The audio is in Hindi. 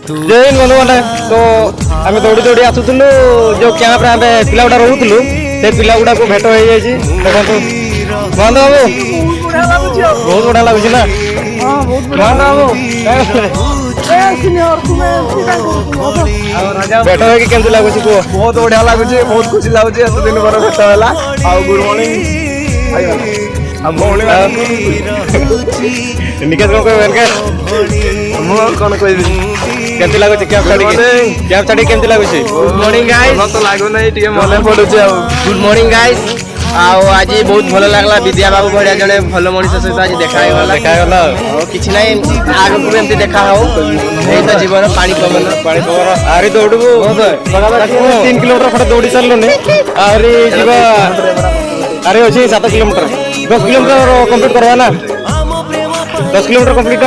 जय हिंद बंधु मैंने तो आम दौड़ी दौड़ी आसुलु जो कैंप आम पिला गुड़ा रोलु से पिला गुड़ा को भेट हो देखु बंधु बाबू बहुत बढ़िया लगुच ना बंधु बाबू भेट हो केमती लगुच कह बहुत बढ़िया लगुच बहुत खुशी लगुच एत दिन पर भेट है गुड मॉर्निंग निकेश कौन कह कौन कह केमती लगुच कैंप छाड़ी केमती लगुच गुड मॉर्निंग गाइस तो लागु नहीं टिके मने पडुचे आ गुड मॉर्निंग गाइस आज बहुत भल लगला विद्या बाबू भड़िया जड़े भल मनीष सहित आज देखागला किसी ना आगे भी एमती देखा हो तो जीवन पानी पवन आहरी दौड़बू 3 किलोमीटर खड़े दौड़ी सारे आहरी जीवा अरे अच्छी 7 किलोमीटर 10 किलोमीटर कंप्लीट करवा ना 10 किलोमीटर कंप्लीट